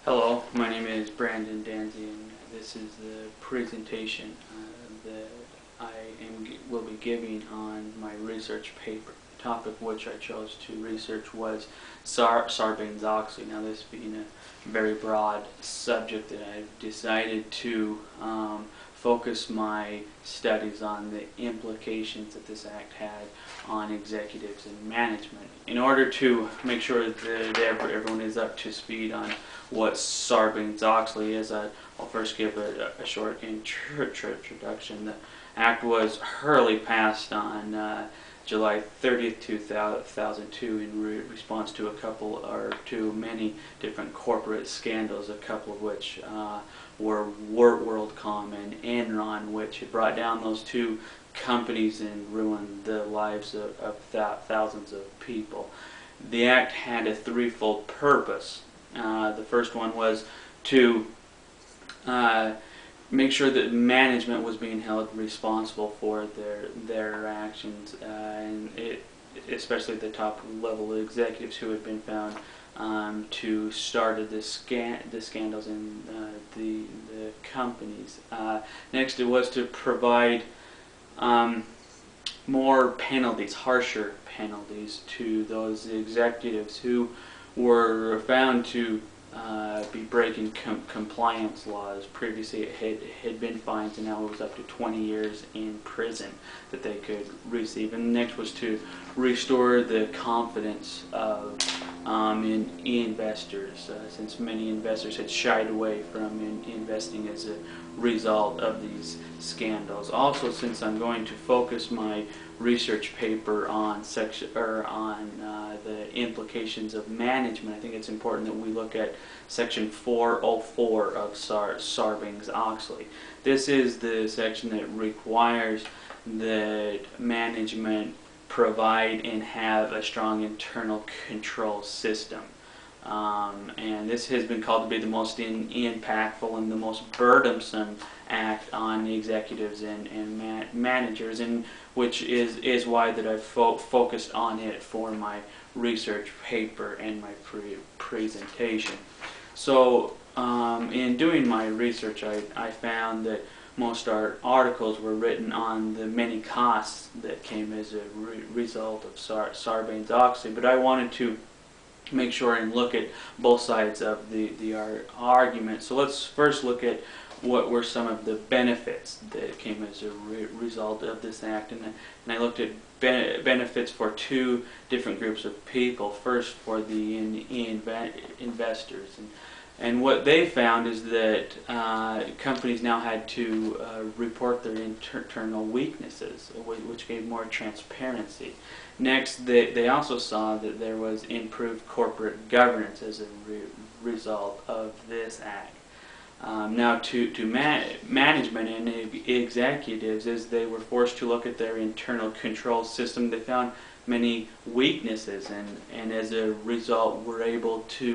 Hello, my name is Brandon Danzy, and this is the presentation that will be giving on my research paper. The topic which I chose to research was Sarbanes-Oxley. Now, this being a very broad subject, that I've decided to focus my studies on the implications that this act had on executives and management. In order to make sure that everyone is up to speed on what Sarbanes-Oxley is, I'll first give a short introduction. The act was hurriedly passed on July 30th, 2002 in response to many different corporate scandals, a couple of which were WorldCom and Enron, which had brought down those two companies and ruined the lives of thousands of people. The act had a threefold purpose. The first one was to make sure that management was being held responsible for their actions, especially the top level executives who had been found to started the scandals in the companies. Next, it was to provide more penalties, harsher penalties, to those executives who were found to be breaking compliance laws. Previously it had been fines, and now it was up to 20 years in prison that they could receive. And next was to restore the confidence of in investors, since many investors had shied away from investing as a result of these scandals. Also, since I'm going to focus my research paper on the implications of management, I think it's important that we look at Section 404 of Sarbanes-Oxley. This is the section that requires that management provide and have a strong internal control system. And this has been called to be the most impactful and the most burdensome act on executives and managers, and which is why that I've focused on it for my research paper and my presentation. So in doing my research, I found that most articles were written on the many costs that came as a result of Sarbanes-Oxley, but I wanted to make sure and look at both sides of the argument. So let's first look at what were some of the benefits that came as a result of this act, and I looked at benefits for two different groups of people. First, for the investors, and what they found is that companies now had to report their internal weaknesses, which gave more transparency. Next, they also saw that there was improved corporate governance as a result of this act. Now, to management and executives, as they were forced to look at their internal control system, they found many weaknesses, and as a result were able to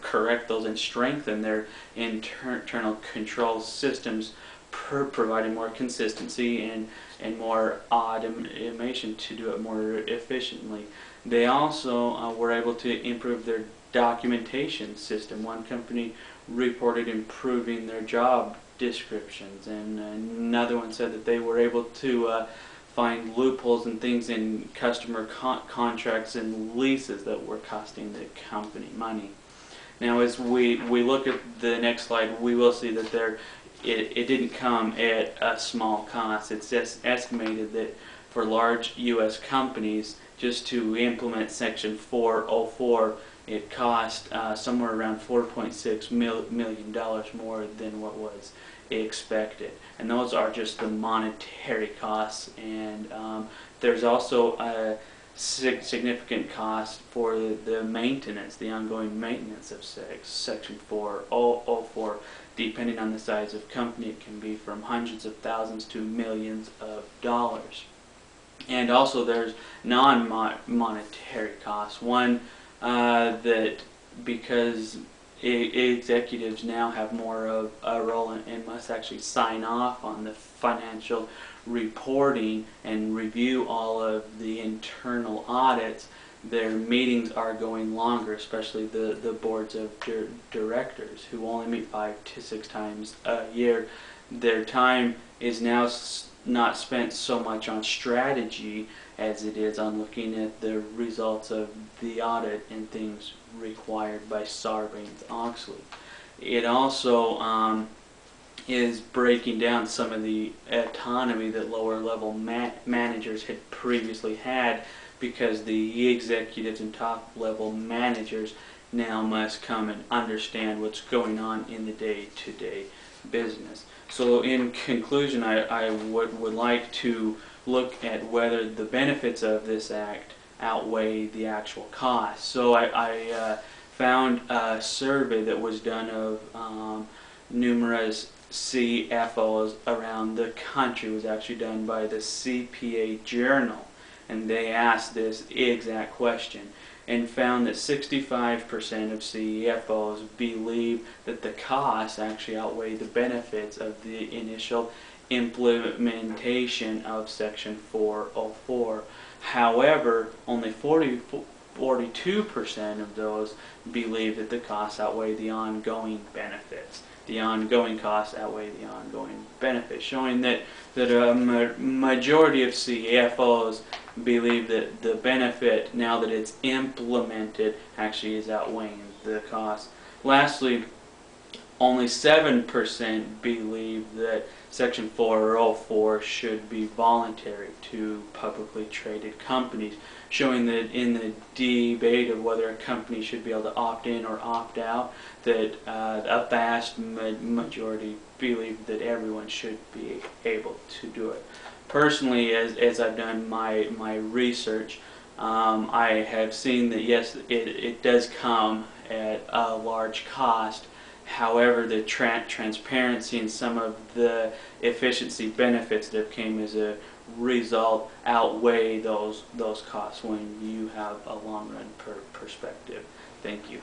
correct those and strengthen their internal control systems, providing more consistency and more automation to do it more efficiently. They also were able to improve their documentation system. One company reported improving their job descriptions, and another one said that they were able to find loopholes and things in customer contracts and leases that were costing the company money. Now, as we look at the next slide, we will see that it didn't come at a small cost. It's just estimated that for large U.S. companies, just to implement Section 404, it cost somewhere around $4.6 million more than what was expected. And those are just the monetary costs, and there's also a significant cost for the maintenance, the ongoing maintenance of Section 404. Depending on the size of company, it can be from hundreds of thousands to millions of dollars. And also there's non-monetary costs. One, that because executives now have more of a role and must actually sign off on the financial reporting and review all of the internal audits, their meetings are going longer, especially the boards of directors who only meet 5 to 6 times a year. Their time is now not spent so much on strategy as it is on looking at the results of the audit and things required by Sarbanes-Oxley. It also is breaking down some of the autonomy that lower level managers had previously had, because the executives and top level managers now must come and understand what's going on in the day-to-day business. So in conclusion, I would like to look at whether the benefits of this act outweigh the actual costs. So I found a survey that was done of numerous CFOs around the country. It was actually done by the CPA Journal, and they asked this exact question and found that 65% of CFOs believe that the costs actually outweigh the benefits of the initial implementation of Section 404. However, only 42% of those believe that the costs outweigh the ongoing benefits. The ongoing costs outweigh the ongoing benefits, showing that a majority of CFOs believe that the benefit, now that it's implemented, actually is outweighing the cost. Lastly, only 7% believe that Section 404 should be voluntary to publicly traded companies, showing that in the debate of whether a company should be able to opt in or opt out, that a vast majority believe that everyone should be able to do it. Personally, as I've done my research, I have seen that yes, it does come at a large cost. However, the transparency and some of the efficiency benefits that came as a result outweigh those costs when you have a long run perspective. Thank you.